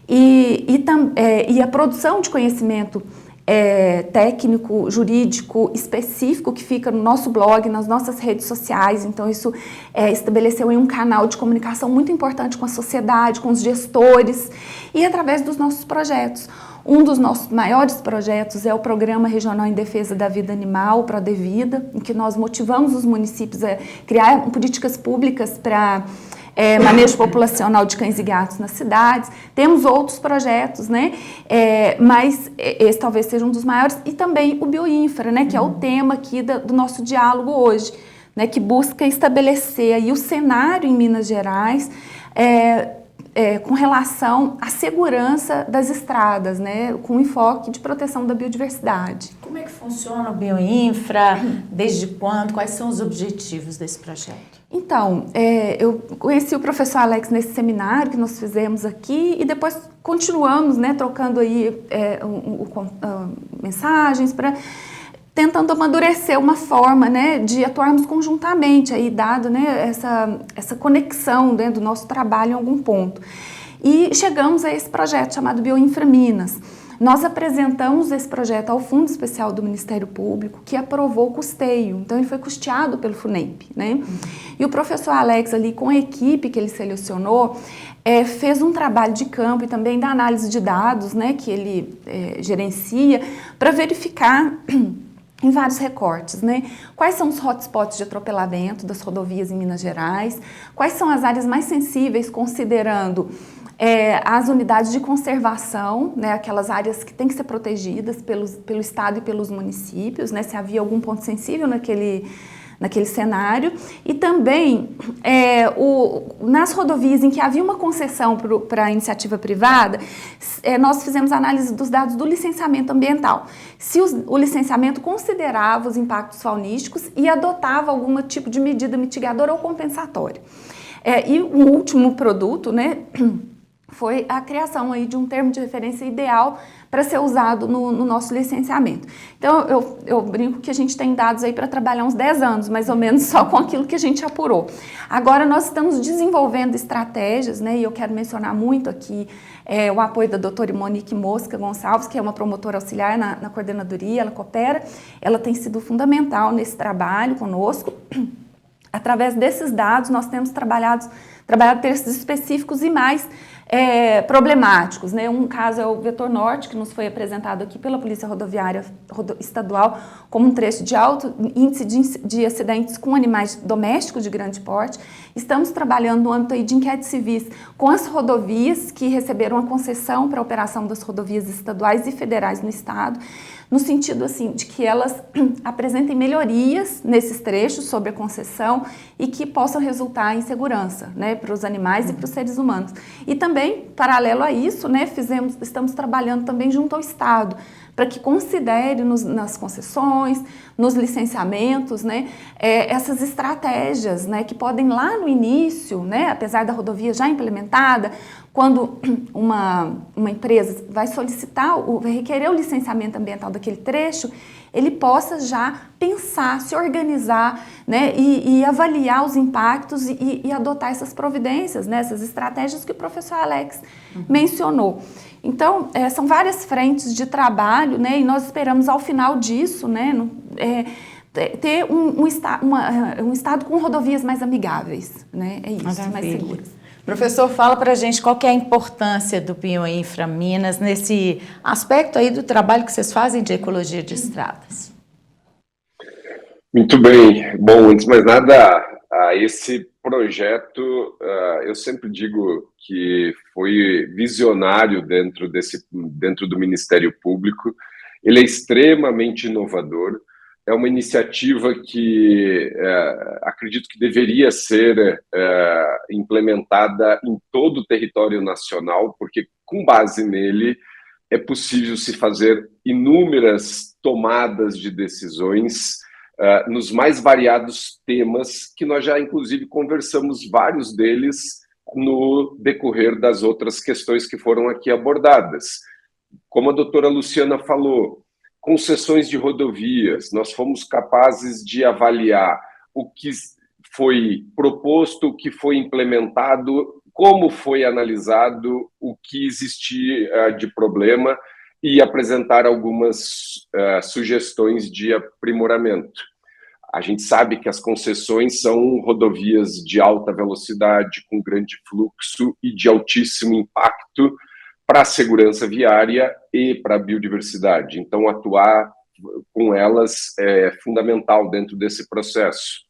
e a produção de conhecimento técnico, jurídico, específico, que fica no nosso blog, nas nossas redes sociais. Então isso estabeleceu aí um canal de comunicação muito importante com a sociedade, com os gestores e através dos nossos projetos. Um dos nossos maiores projetos é o Programa Regional em Defesa da Vida Animal, o ProDevida, em que nós motivamos os municípios a criar políticas públicas para manejo populacional de cães e gatos nas cidades. Temos outros projetos, né? Mas esse talvez seja um dos maiores. E também o Bioinfra, né? Que é o tema aqui do nosso diálogo hoje, né? Que busca estabelecer aí o cenário em Minas Gerais com relação à segurança das estradas, né? Com enfoque de proteção da biodiversidade. Como é que funciona o Bioinfra? Desde quando? Quais são os objetivos desse projeto? Então, eu conheci o professor Alex nesse seminário que nós fizemos aqui e depois continuamos, né, trocando aí mensagens tentando amadurecer uma forma, né, de atuarmos conjuntamente, aí, dado, né, essa conexão, né, do nosso trabalho em algum ponto. E chegamos a esse projeto chamado Bioinfra Minas. Nós apresentamos esse projeto ao Fundo Especial do Ministério Público, que aprovou o custeio. Então, ele foi custeado pelo FUNEP, né? E o professor Alex, ali, com a equipe que ele selecionou, fez um trabalho de campo e também da análise de dados, né, que ele gerencia, para verificar em vários recortes, né? Quais são os hotspots de atropelamento das rodovias em Minas Gerais? Quais são as áreas mais sensíveis, considerando as unidades de conservação, né, aquelas áreas que têm que ser protegidas pelo Estado e pelos municípios, né, se havia algum ponto sensível naquele cenário, e também nas rodovias em que havia uma concessão para a iniciativa privada, nós fizemos análise dos dados do licenciamento ambiental, se o licenciamento considerava os impactos faunísticos e adotava algum tipo de medida mitigadora ou compensatória. E o último produto, né, foi a criação aí de um termo de referência ideal para ser usado no nosso licenciamento. Então, eu brinco que a gente tem dados aí para trabalhar uns 10 anos, mais ou menos, só com aquilo que a gente apurou. Agora, nós estamos desenvolvendo estratégias, né, e eu quero mencionar muito aqui o apoio da doutora Monique Mosca Gonçalves, que é uma promotora auxiliar na coordenadoria, ela coopera, ela tem sido fundamental nesse trabalho conosco. Através desses dados, nós temos trabalhado textos específicos e mais problemáticos, né? Um caso é o Vetor Norte, que nos foi apresentado aqui pela Polícia Rodoviária Estadual como um trecho de alto índice de acidentes com animais domésticos de grande porte. Estamos trabalhando no âmbito aí de inquéritos civis com as rodovias que receberam a concessão para a operação das rodovias estaduais e federais no estado, no sentido assim de que elas apresentem melhorias nesses trechos sobre a concessão e que possam resultar em segurança, né, para os animais e para os seres humanos. E também, paralelo a isso, né, estamos trabalhando também junto ao Estado, para que considere nas concessões, nos licenciamentos, né, essas estratégias, né, que podem lá no início, né, apesar da rodovia já implementada, quando uma empresa vai solicitar, vai requerer o licenciamento ambiental daquele trecho, ele possa já pensar, se organizar, né, e avaliar os impactos e adotar essas providências, né, essas estratégias que o professor Alex mencionou. Então, são várias frentes de trabalho, né, e nós esperamos ao final disso, né, ter um estado com rodovias mais amigáveis, né, é isso, Maravilha. mais seguras. Professor, fala para a gente qual que é a importância do Bioinfra Minas nesse aspecto aí do trabalho que vocês fazem de ecologia de estradas. Muito bem. Bom, antes de mais nada, esse projeto, eu sempre digo que foi visionário dentro do Ministério Público. Ele é extremamente inovador. É uma iniciativa que acredito que deveria ser implementada em todo o território nacional, porque com base nele é possível se fazer inúmeras tomadas de decisões nos mais variados temas, que nós já inclusive conversamos vários deles no decorrer das outras questões que foram aqui abordadas. Como a doutora Luciana falou, concessões de rodovias, nós fomos capazes de avaliar o que foi proposto, o que foi implementado, como foi analisado, o que existia de problema e apresentar algumas sugestões de aprimoramento. A gente sabe que as concessões são rodovias de alta velocidade, com grande fluxo e de altíssimo impacto para a segurança viária e para a biodiversidade. Então, atuar com elas é fundamental dentro desse processo.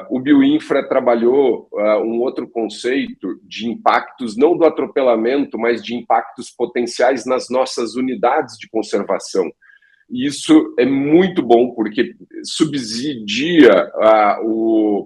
O Bioinfra trabalhou um outro conceito de impactos, não do atropelamento, mas de impactos potenciais nas nossas unidades de conservação. E isso é muito bom, porque subsidia,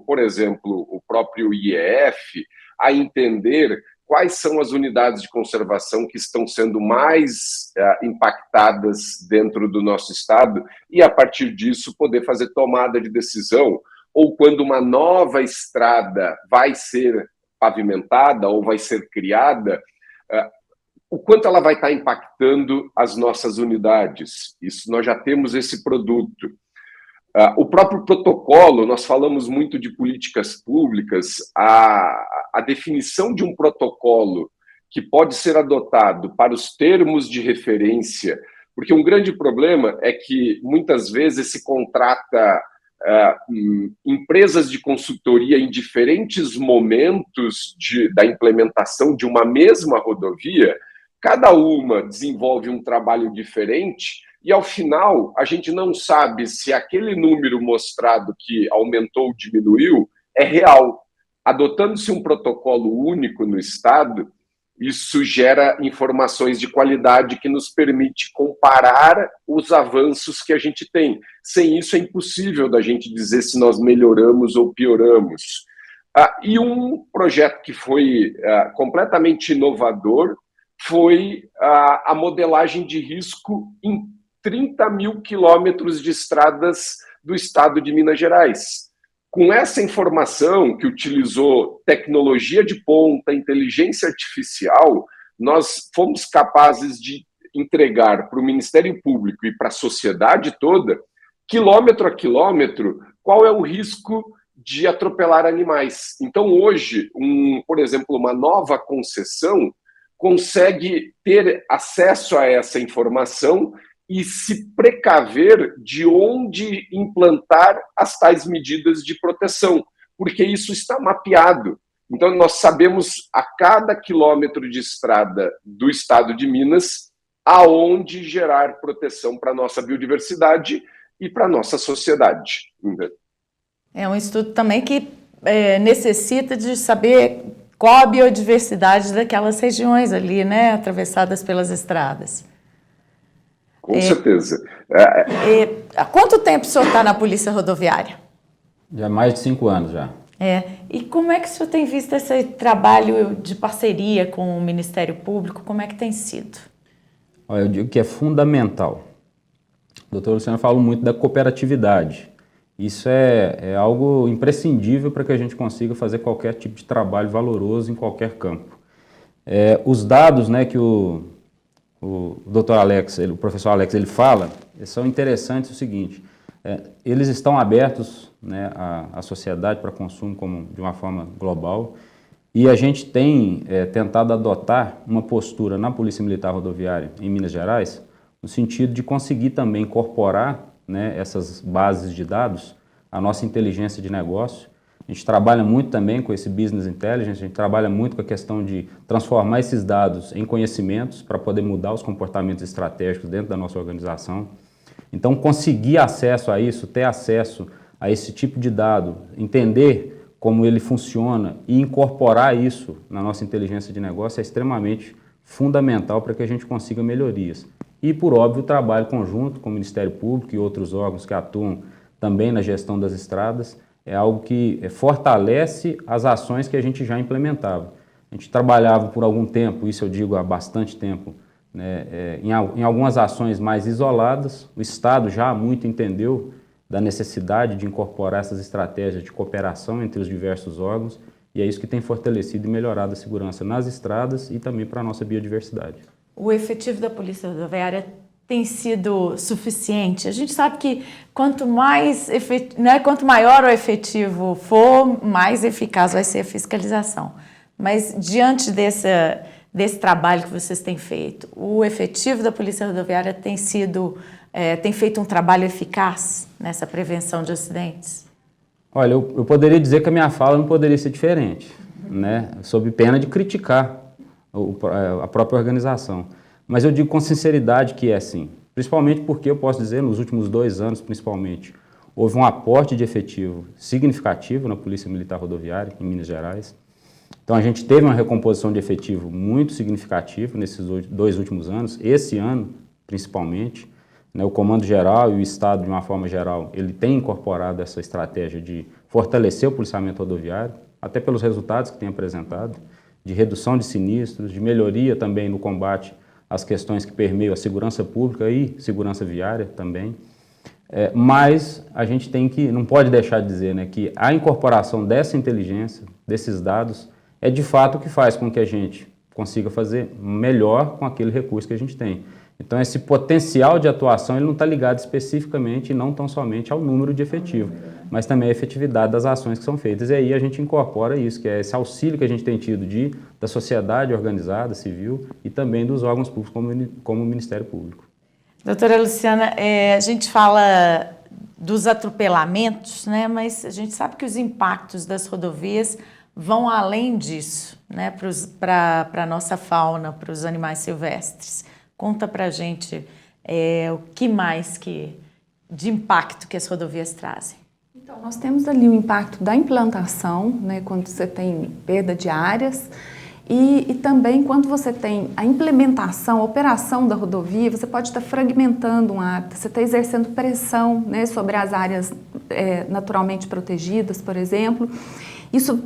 por exemplo, o próprio IEF a entender quais são as unidades de conservação que estão sendo mais impactadas dentro do nosso estado e, a partir disso, poder fazer tomada de decisão, ou quando uma nova estrada vai ser pavimentada ou vai ser criada, o quanto ela vai estar impactando as nossas unidades. Isso, nós já temos esse produto. O próprio protocolo, nós falamos muito de políticas públicas, a definição de um protocolo que pode ser adotado para os termos de referência, porque um grande problema é que muitas vezes se contrata empresas de consultoria em diferentes momentos da implementação de uma mesma rodovia, cada uma desenvolve um trabalho diferente e, ao final, a gente não sabe se aquele número mostrado que aumentou ou diminuiu é real. Adotando-se um protocolo único no Estado, isso gera informações de qualidade que nos permite comparar os avanços que a gente tem. Sem isso, é impossível da gente dizer se nós melhoramos ou pioramos. E um projeto que foi completamente inovador foi a modelagem de risco em 30 mil quilômetros de estradas do estado de Minas Gerais. Com essa informação, que utilizou tecnologia de ponta, inteligência artificial, nós fomos capazes de entregar para o Ministério Público e para a sociedade toda, quilômetro a quilômetro, qual é o risco de atropelar animais. Então, hoje, por exemplo, uma nova concessão consegue ter acesso a essa informação e se precaver de onde implantar as tais medidas de proteção, porque isso está mapeado. Então, nós sabemos a cada quilômetro de estrada do estado de Minas aonde gerar proteção para a nossa biodiversidade e para a nossa sociedade. É um estudo também que necessita de saber qual a biodiversidade daquelas regiões ali, né, atravessadas pelas estradas. Com certeza. Há quanto tempo o senhor está na Polícia Rodoviária? Já há mais de 5 anos já. E como é que o senhor tem visto esse trabalho de parceria com o Ministério Público? Como é que tem sido? Olha, eu digo que é fundamental. O doutor Luciano fala muito da cooperatividade. Isso é algo imprescindível para que a gente consiga fazer qualquer tipo de trabalho valoroso em qualquer campo. Os dados, né, que o o Dr. Alex, o professor Alex, ele fala, são interessantes o seguinte, eles estão abertos, né, à sociedade para consumo de uma forma global, e a gente tem tentado adotar uma postura na Polícia Militar Rodoviária em Minas Gerais, no sentido de conseguir também incorporar, né, essas bases de dados à nossa inteligência de negócio. A gente trabalha muito também com esse business intelligence, a gente trabalha muito com a questão de transformar esses dados em conhecimentos para poder mudar os comportamentos estratégicos dentro da nossa organização. Então, conseguir acesso a isso, ter acesso a esse tipo de dado, entender como ele funciona e incorporar isso na nossa inteligência de negócio é extremamente fundamental para que a gente consiga melhorias. E, por óbvio, o trabalho conjunto com o Ministério Público e outros órgãos que atuam também na gestão das estradas é algo que fortalece as ações que a gente já implementava. A gente trabalhava por algum tempo, isso eu digo há bastante tempo, né, em algumas ações mais isoladas. O Estado já muito entendeu da necessidade de incorporar essas estratégias de cooperação entre os diversos órgãos, e é isso que tem fortalecido e melhorado a segurança nas estradas e também para a nossa biodiversidade. O efetivo da Polícia Rodoviária tem sido suficiente? A gente sabe que quanto maior o efetivo for, mais eficaz vai ser a fiscalização. Mas diante desse trabalho que vocês têm feito, o efetivo da Polícia Rodoviária tem feito um trabalho eficaz nessa prevenção de acidentes? Olha, eu poderia dizer que a minha fala não poderia ser diferente, né? Sob pena de criticar a própria organização. Mas eu digo com sinceridade que é assim, principalmente porque eu posso dizer, nos últimos 2 anos principalmente, houve um aporte de efetivo significativo na Polícia Militar Rodoviária, em Minas Gerais. Então a gente teve uma recomposição de efetivo muito significativa nesses 2 últimos anos, esse ano principalmente. Né, o Comando Geral e o Estado, de uma forma geral, ele tem incorporado essa estratégia de fortalecer o policiamento rodoviário, até pelos resultados que tem apresentado, de redução de sinistros, de melhoria também no combate às questões que permeiam a segurança pública e segurança viária também. Mas a gente não pode deixar de dizer, né, que a incorporação dessa inteligência, desses dados, é de fato o que faz com que a gente consiga fazer melhor com aquele recurso que a gente tem. Então, esse potencial de atuação ele não está ligado especificamente e não tão somente ao número de efetivo, mas também à efetividade das ações que são feitas. E aí a gente incorpora isso, que é esse auxílio que a gente tem tido da sociedade organizada, civil, e também dos órgãos públicos, como o Ministério Público. Doutora Luciana, a gente fala dos atropelamentos, né, mas a gente sabe que os impactos das rodovias vão além disso, né, para a nossa fauna, para os animais silvestres. Conta pra gente o que mais de impacto que as rodovias trazem. Então, nós temos ali o impacto da implantação, né, quando você tem perda de áreas, e também quando você tem a implementação, a operação da rodovia, você pode estar fragmentando um hábitat, você está exercendo pressão, né, sobre as áreas naturalmente protegidas, por exemplo.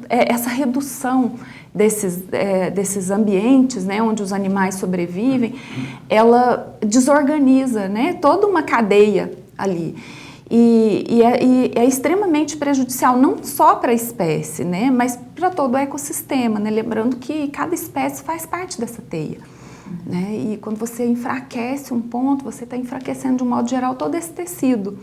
Essa redução desses ambientes, né, onde os animais sobrevivem, ela desorganiza, né, toda uma cadeia ali. E é extremamente prejudicial, não só para a espécie, né, mas para todo o ecossistema, né, lembrando que cada espécie faz parte dessa teia. Né, e quando você enfraquece um ponto, você está enfraquecendo de um modo geral todo esse tecido.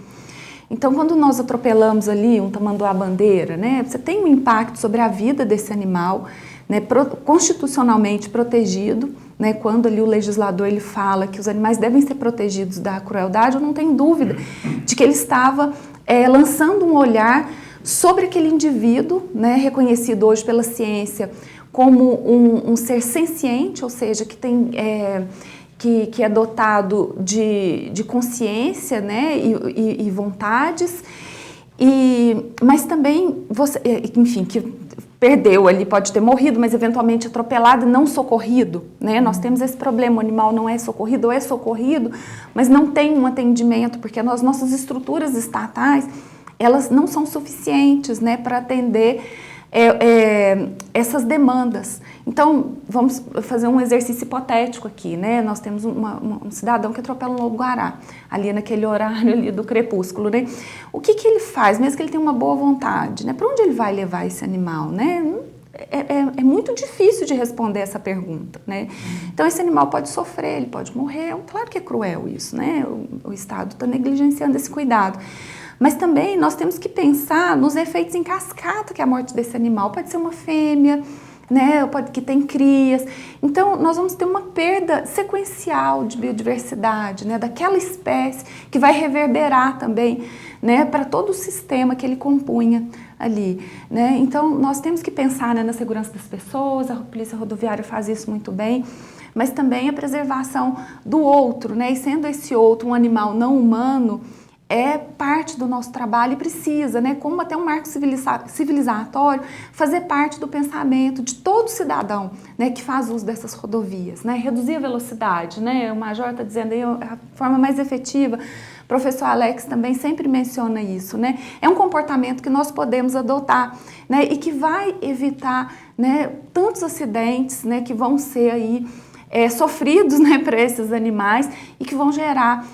Então, quando nós atropelamos ali um tamanduá-bandeira, né, você tem um impacto sobre a vida desse animal, né, constitucionalmente protegido, né, quando ali o legislador ele fala que os animais devem ser protegidos da crueldade, eu não tenho dúvida de que ele estava lançando um olhar sobre aquele indivíduo, né, reconhecido hoje pela ciência como um ser senciente, ou seja, que tem... Que é dotado de consciência, né, e vontades, mas também, enfim, que perdeu ali, pode ter morrido, mas eventualmente atropelado e não socorrido, né? Nós temos esse problema, o animal não é socorrido ou é socorrido, mas não tem um atendimento, porque as nossas estruturas estatais, elas não são suficientes, né, para atender essas demandas. Então, vamos fazer um exercício hipotético aqui, né? Nós temos um cidadão que atropela um lobo-guará, ali naquele horário ali do crepúsculo, né? O que ele faz, mesmo que ele tenha uma boa vontade, né? Para onde ele vai levar esse animal, né? é muito difícil de responder essa pergunta, né? Então, esse animal pode sofrer, ele pode morrer. Claro que é cruel isso, né? O Estado está negligenciando esse cuidado. Mas também nós temos que pensar nos efeitos em cascata que a morte desse animal pode ser uma fêmea, né, que tem crias. Então, nós vamos ter uma perda sequencial de biodiversidade, né, daquela espécie que vai reverberar também, né, para todo o sistema que ele compunha ali, né? Então, nós temos que pensar, né, na segurança das pessoas, a Polícia Rodoviária faz isso muito bem, mas também a preservação do outro, né, e sendo esse outro um animal não humano, é parte do nosso trabalho e precisa, né, como até um marco civilizatório, fazer parte do pensamento de todo cidadão, né, que faz uso dessas rodovias, né, reduzir a velocidade, né, o Major está dizendo aí a forma mais efetiva, o professor Alex também sempre menciona isso, né, é um comportamento que nós podemos adotar, né, e que vai evitar, né, tantos acidentes, né, que vão ser aí sofridos, né, para esses animais e que vão gerar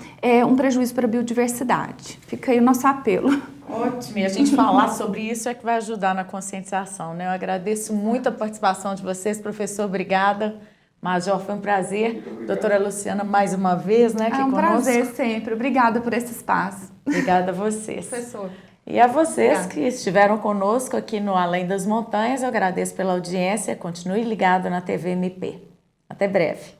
um prejuízo para a biodiversidade. Fica aí o nosso apelo. Ótimo, e a gente falar sobre isso é que vai ajudar na conscientização, né? Eu agradeço muito a participação de vocês, professor, obrigada. Major, foi um prazer. Doutora Luciana, mais uma vez, né, aqui conosco. É um prazer sempre, obrigada por esse espaço. Obrigada a vocês. Professor. E a vocês que estiveram conosco aqui no Além das Montanhas, eu agradeço pela audiência, continue ligado na TV MP. Até breve.